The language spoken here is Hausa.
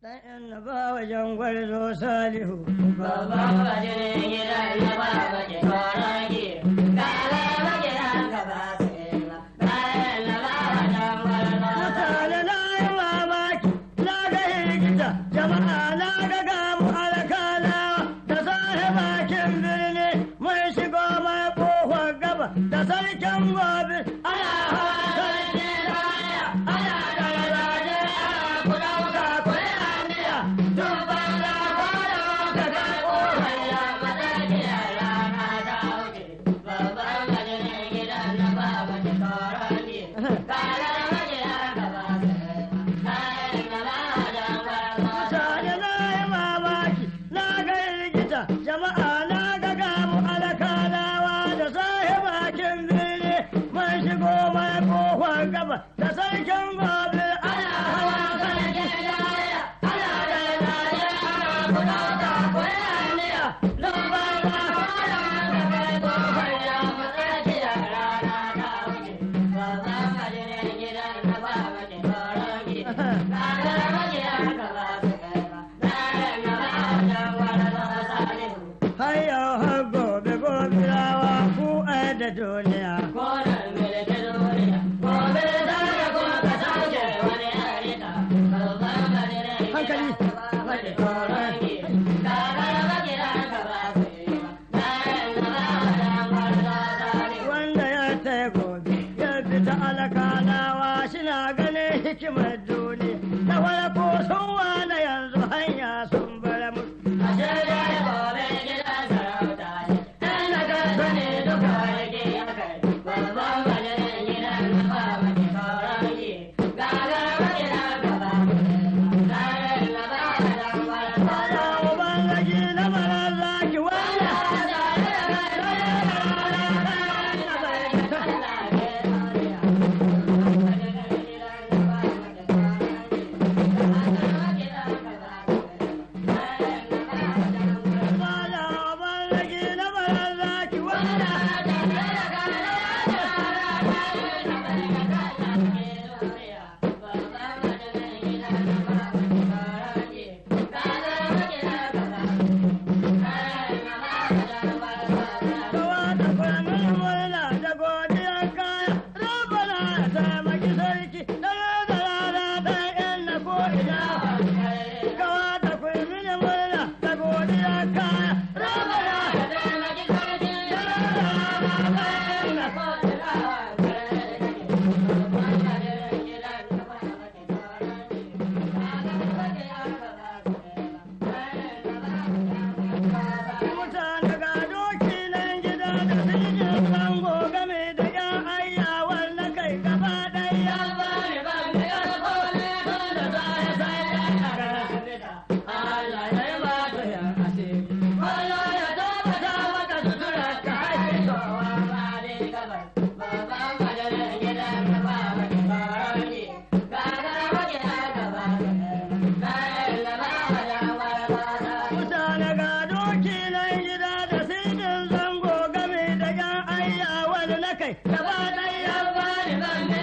Dan yan na ba wajen gwarzo Salihu. Babban wajen gidan na ba waje tsoron ki. Kala waje haka ba su yi ba. Bayan na ba wajen gwarzo. Mutane na yi mamaki, na ga hirgita, jama'a na ga gamu alkalawa, da sahi bakin birni mun shigo mai kofar gaba, da sarkin gobe ana hawa sarki raya, ana gargaje ana kudauka kuri aniya, tun ban da fara ka ga kofar ya Mataki a rana ta wuce. Babban wajen gidan na ba waje tsoron ki. Kala waje haka ba su yi ba. Bayan na ba wajen gwarzo. Mutane na yi mamaki, na ga rigita, jama'a na ga gamu alkalawa da sahi bakin birni mun shigo mai kofar gaba da sarkin gobe ana hawa sarki raya, ana gargaje ana kudauka kuri aniya, lumbar da fara da kai kofar ya Mataki a rana ta wuce. Babban wajen gidan na ba waje tsoron ki. Kala waje haka ba su yi ba. Bayan na ba wajen gwarzo Salihu. har yau har gobe gobe rawa ku ai da duniya. Koren milki duniya. Gobe za ka kuma ka sauke wani harita. Babban wajen Hankali. gidan na ba waje tsoron ki. Kala waje haka ba su yi ba. Bayan na ba wajen gwarzo Salihu. Wanda ya taya gobe ya fita alkalawa shina ganin hikimar duniya na farko sun wane yanzu hanya sun bar musu. Ashe dai gobe gidan sarauta ne. Ɗan na gasa ne duka warke ya kai. Babban wajen gidan na ba waje tsoron ki. Gagar waje haka ba su yi ba. Bayan na ba wajen gwarzo Bala uban lagi na marar zaki wanda Bala uban lagi na marar zaki wanda kawa da kwamin murna da godiyar kaya rabana ya taimaki sarki dare da rana ta yan na ko'ina kawa da kwamin murna da godiyar kaya rabana ya taimaki sarki dare da rana ta yan na mutane ga doki nan gida da sirgin zango game da yan ayyawar na kai gaba ɗaya mutane ga doki nan gida da sirgin zango game da yan ayyawar na kai gaba ɗaya